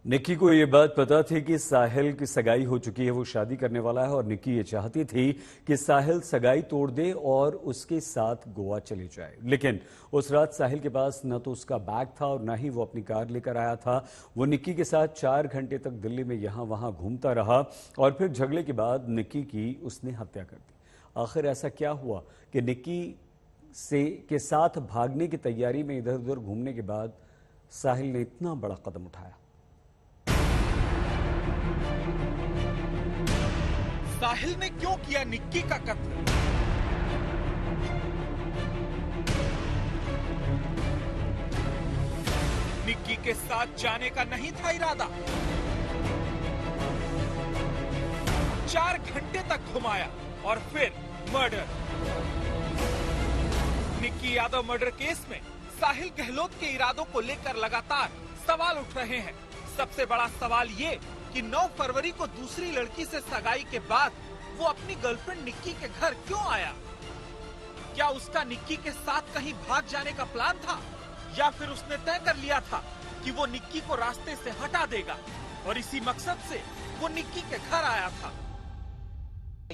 निक्की को ये बात पता थी कि साहिल की सगाई हो चुकी है, वो शादी करने वाला है और निक्की ये चाहती थी कि साहिल सगाई तोड़ दे और उसके साथ गोवा चली जाए। लेकिन उस रात साहिल के पास न तो उसका बैग था और न ही वो अपनी कार लेकर आया था। वो निक्की के साथ 4 घंटे तक दिल्ली में यहाँ वहाँ घूमता रहा और फिर झगड़े के बाद निक्की की उसने हत्या कर दी। आखिर ऐसा क्या हुआ कि निक्की के साथ भागने की तैयारी में इधर उधर घूमने के बाद साहिल ने इतना बड़ा कदम उठाया? साहिल ने क्यों किया निक्की का कत्ल? निक्की के साथ जाने का नहीं था इरादा। 4 घंटे तक घुमाया और फिर murder. Nikki Yadav murder case में साहिल गहलोत के इरादों को लेकर लगातार सवाल उठ रहे हैं। सबसे बड़ा सवाल ये कि 9 फरवरी को दूसरी लड़की से सगाई के बाद वो अपनी गर्लफ्रेंड निक्की के घर क्यों आया? क्या उसका निक्की के साथ कहीं भाग जाने का प्लान था या फिर उसने तय कर लिया था कि वो निक्की को रास्ते से हटा देगा और इसी मकसद से वो निक्की के घर आया था?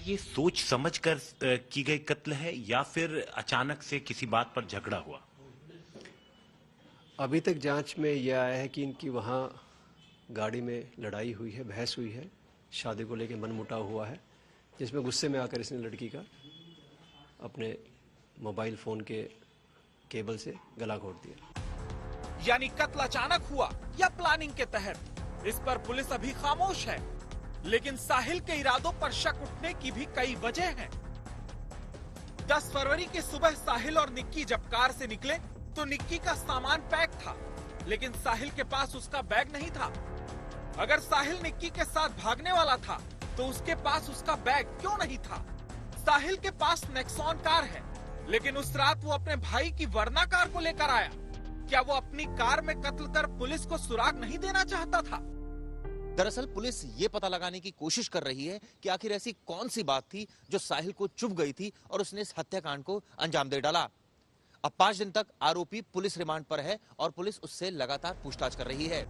ये सोच समझकर की गई कत्ल है या फिर अचानक से किसी बात पर झगड़ा हुआ? अभी तक जांच में यह आया है कि इनकी वहाँ गाड़ी में लड़ाई हुई है, बहस हुई है, शादी को लेकर मनमुटाव हुआ है, जिसमें गुस्से में आकर इसने लड़की का अपने मोबाइल फोन के केबल से गला घोट दिया। यानी कत्ल अचानक हुआ या प्लानिंग के तहत, इस पर पुलिस अभी खामोश है। लेकिन साहिल के इरादों पर शक उठने की भी कई वजह हैं। 10 फरवरी की सुबह साहिल और निक्की जब कार से निकले तो निक्की का सामान पैक था, लेकिन साहिल के पास उसका बैग नहीं था। अगर साहिल निक्की के साथ भागने वाला था तो उसके पास उसका बैग क्यों नहीं था? साहिल के पास नेक्सॉन कार है, लेकिन उस रात वो अपने भाई की वर्ना कार को लेकर आया। क्या वो अपनी कार में कत्ल कर पुलिस को सुराग नहीं देना चाहता था? दरअसल पुलिस ये पता लगाने की कोशिश कर रही है कि आखिर ऐसी कौन सी बात थी जो साहिल को चुभ गई थी और उसने इस हत्याकांड को अंजाम दे डाला। अब 5 दिन तक आरोपी पुलिस रिमांड पर है और पुलिस उससे लगातार पूछताछ कर रही है।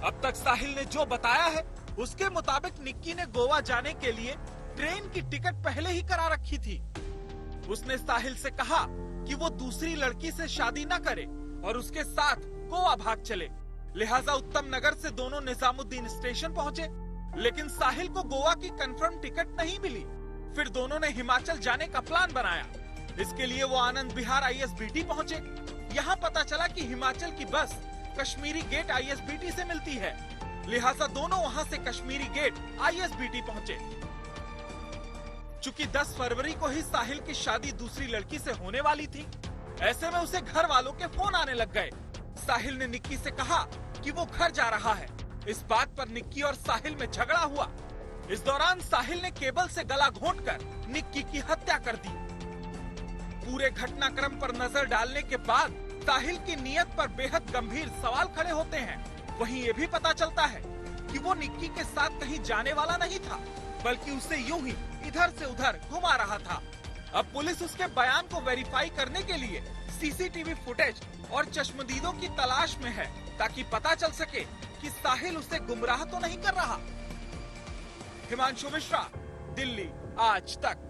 अब तक साहिल ने जो बताया है उसके मुताबिक निक्की ने गोवा जाने के लिए ट्रेन की टिकट पहले ही करा रखी थी। उसने साहिल से कहा कि वो दूसरी लड़की से शादी न करे और उसके साथ गोवा भाग चले। लिहाजा उत्तम नगर से दोनों निजामुद्दीन स्टेशन पहुंचे, लेकिन साहिल को गोवा की कंफर्म टिकट नहीं मिली। फिर दोनों ने हिमाचल जाने का प्लान बनाया। इसके लिए वो आनंद विहार ISBT पहुंचे। यहाँ पता चला कि हिमाचल की बस कश्मीरी गेट ISBT से मिलती है, लिहाजा दोनों वहाँ से कश्मीरी गेट ISBT पहुँचे। चूंकि 10 फरवरी को ही साहिल की शादी दूसरी लड़की से होने वाली थी, ऐसे में उसे घर वालों के फोन आने लग गए। साहिल ने निक्की से कहा कि वो घर जा रहा है। इस बात पर निक्की और साहिल में झगड़ा हुआ। इस दौरान साहिल ने केबल से गला घोंटकर निक्की की हत्या कर दी। पूरे घटनाक्रम पर नजर डालने के बाद साहिल की नीयत पर बेहद गंभीर सवाल खड़े होते हैं। वहीं ये भी पता चलता है कि वो निक्की के साथ कहीं जाने वाला नहीं था, बल्कि उसे यूं ही इधर से उधर घुमा रहा था। अब पुलिस उसके बयान को वेरीफाई करने के लिए CCTV फुटेज और चश्मदीदों की तलाश में है, ताकि पता चल सके कि साहिल उसे गुमराह तो नहीं कर रहा। हिमांशु मिश्रा, दिल्ली आज तक।